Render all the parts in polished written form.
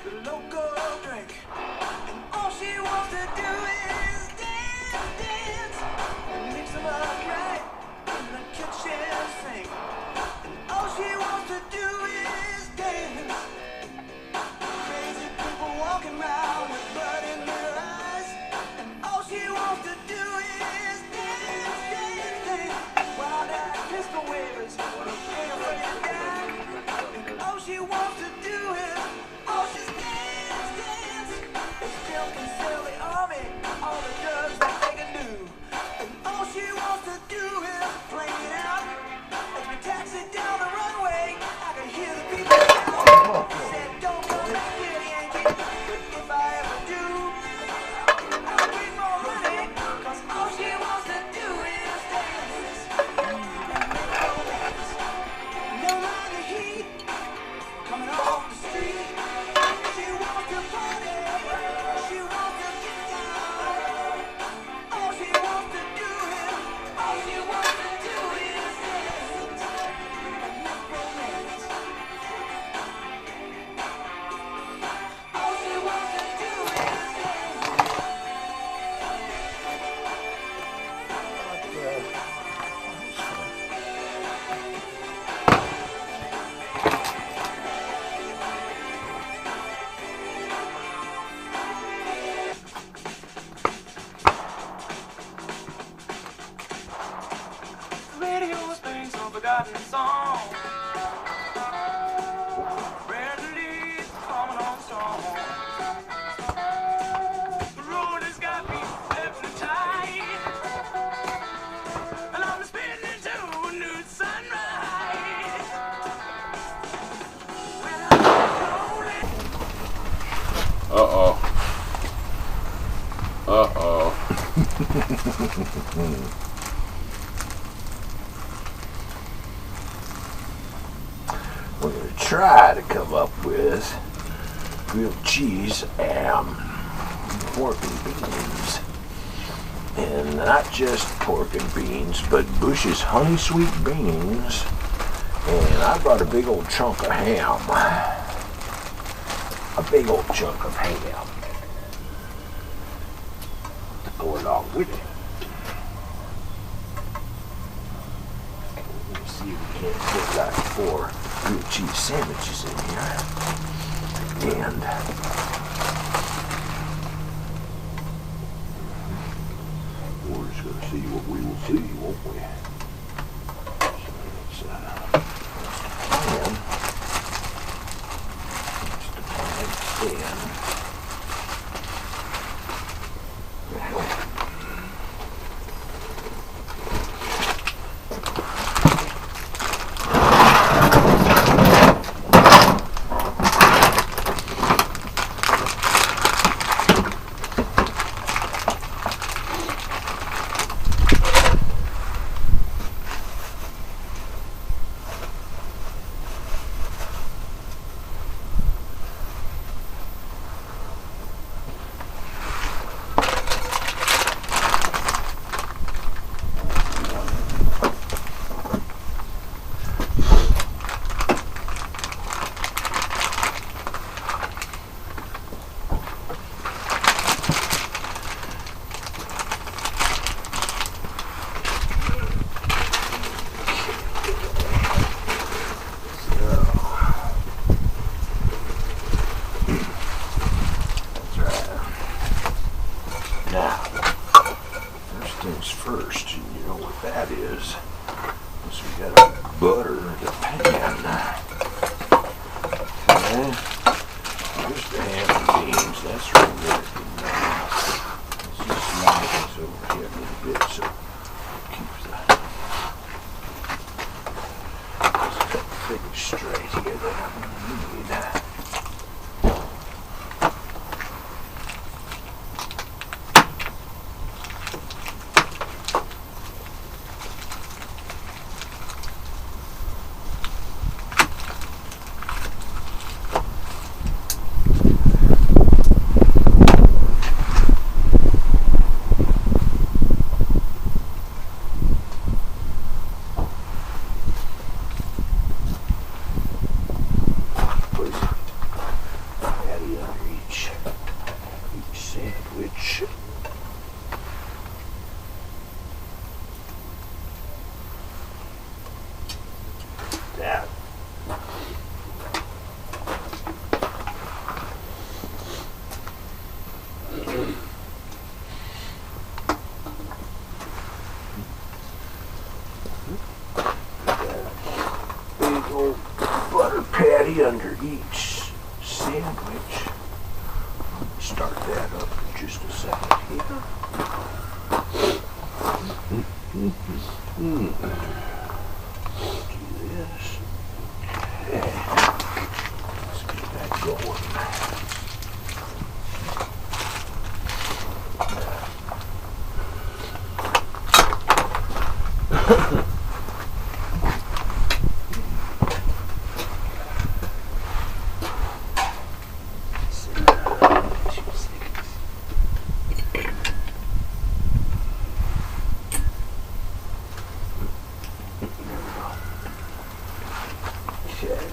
the local drink. And all she wants to do is dance, dance, and mix them up right in the kitchen sink. And all she wants to do is dance. Crazy people walking around with blood in their eyes. And all she wants to do is dance, dance, dance. Wild-eyed pistol wavers, ain't afraid to die. And all she wants to do is, all she's dance, dance. They still can sell the army all the drugs that they can do. And all she wants to do is play it out. As we taxi down the runway, I can hear the people shout. Said, don't come back here, Yankee. But if I ever do, I'll bring more money. 'Cause all she wants to do is dance and make romance. No mind the heat coming off the street. She wants to party. She wants to get down. All she wants to do is, all she wants to do is dance and make romance. All she wants to do is dance. The radio's playing some forgotten song. Red leaves falling on stone. The road has got me hypnotized, and I'm spinning to a new sunrise. When I'm rolling. Uh-oh. Uh-oh. We're going to try to come up with grilled cheese and pork and beans. And not just pork and beans, but Bush's honey sweet beans. And I brought a big old chunk of ham. A big old chunk of ham to go along with it. Let's see if we can't fit like 4 grilled cheese sandwiches in here. And we're just going to see what we will see, won't we? So that's the plan. First, and you know what that is. So we gotta butter the pan. Okay. Just the ham and beans, that's really good enough. Let's just slide this over here a little bit so it keeps just cut the figure straight here that I'm gonna need. sandwich. That. Big old butter patty under each sandwich. Start that up in just a second here. Do this. Okay. Let's get that going. Okay.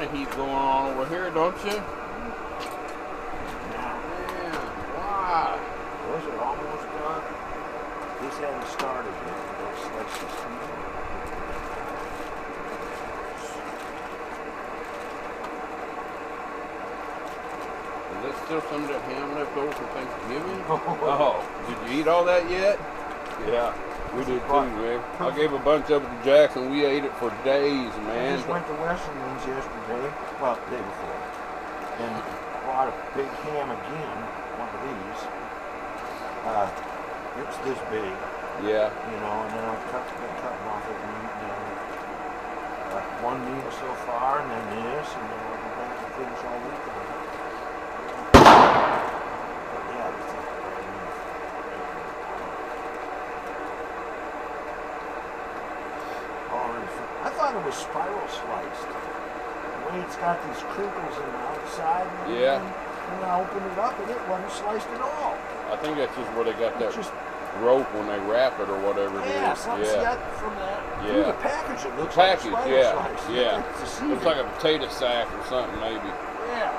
of heat going on over here, don't you? Now, Man, why? was it almost done? This hadn't started yet. Let's just see. Is there still some of that ham left over from Thanksgiving? Oh, did you eat all that yet? Yeah, we did too, man. I gave a bunch of it to Jackson. We ate it for days, I man. just went to Western's yesterday, well, the day before, and bought a big ham again, one of these. It's this big, Yeah. you know, and then I've been cutting off it and eating it. One meal so far, and then this, and then we'll be back to finish all week on it. But yeah, this is I thought it was spiral sliced. The way it's got these crinkles in the outside. And Yeah. When I opened it up, and it wasn't sliced at all. I think that's just where they got that It's just rope when they wrap it or whatever it yeah, is. something see that from that. Through Yeah. the package, it looks Package, like spiral yeah, slice. yeah. It's deceiving. Looks like a potato sack or something, maybe. Yeah.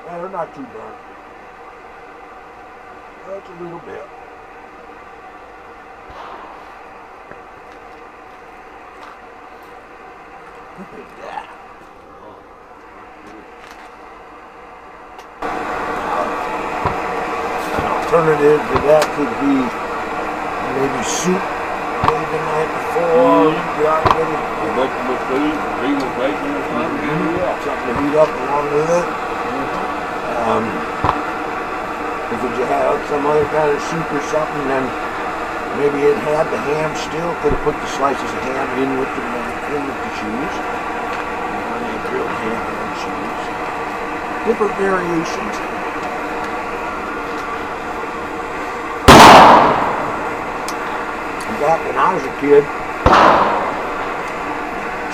Yeah, they're not too burnt. That's a little bit. Look at that. An alternative to that could be maybe soup made the night before. Got rid of Vegetable soup, vegan bacon or something. Yeah. something to heat up along with it. If you had some other kind of soup or something, then maybe it had the ham still. Could have put the slices of ham in with the cheese. Grilled ham and cheese. Different variations. Back when I was a kid,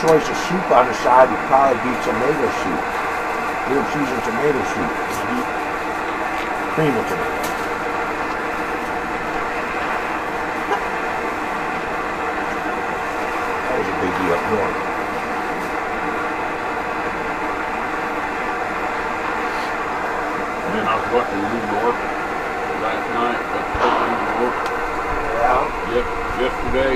choice of soup on the side would probably be tomato soup. Grilled cheese and tomato soup. Cream of tomato. That was a biggie up north. And I was watching New York last night. New York. Yeah. Yep, yesterday.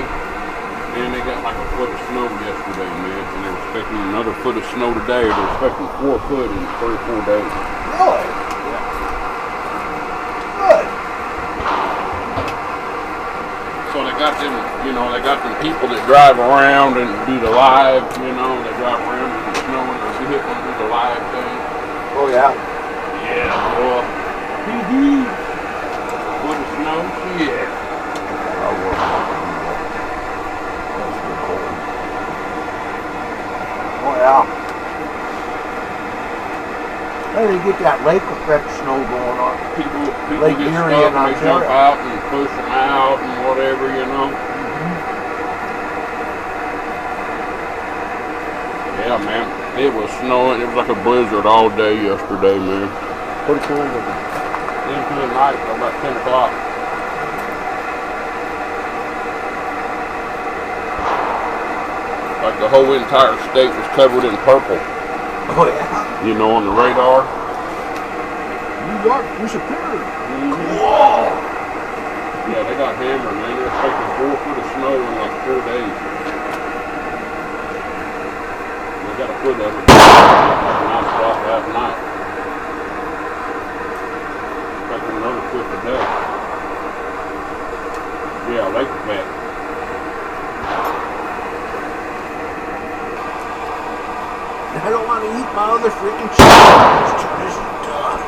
Man, they got like a foot of snow yesterday, man. And they were expecting another foot of snow today. They're expecting 4 foot in 3 or 4 days. Really? Good. So they got them, they got them people that drive around and do the live, they drive around in the snow and they hit them do the live thing. Oh yeah. Yeah, boy. Hee-hee. Foot of snow? Yeah. Oh yeah. How did you get that lake that snow going on. People Lake get Erie stuck and and they jump Ontario. out and push them out and whatever, you know. Yeah, man. It was snowing. It was like a blizzard all day yesterday, man. Pretty cool looking. Into the night till about 10 o'clock. Like the whole entire state was covered in purple, Oh yeah. you know, on the radar. New York disappeared. Whoa! Yeah, they got hammered, man. They're taking 4 foot of snow in like 4 days. They got a foot of it. Like 9 o'clock last night. Expecting another foot today. Yeah, Lake Effect. I don't want to eat my other freaking chicken. This chicken isn't done.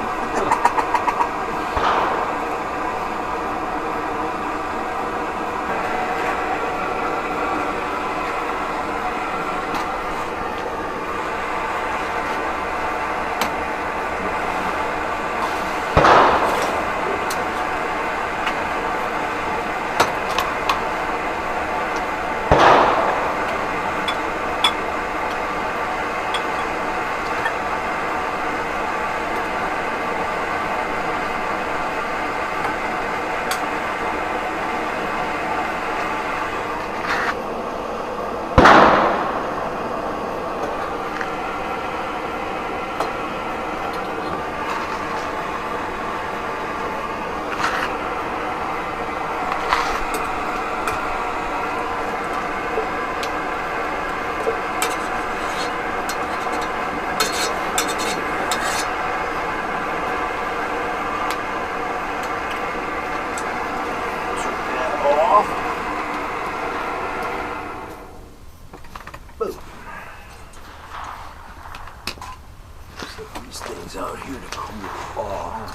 These things out here to cool off.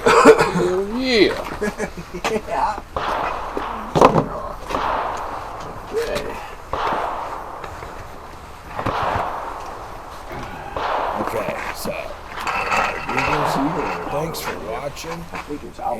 Hell yeah. Yeah. Okay. Okay, so thanks for watching. I think it's out.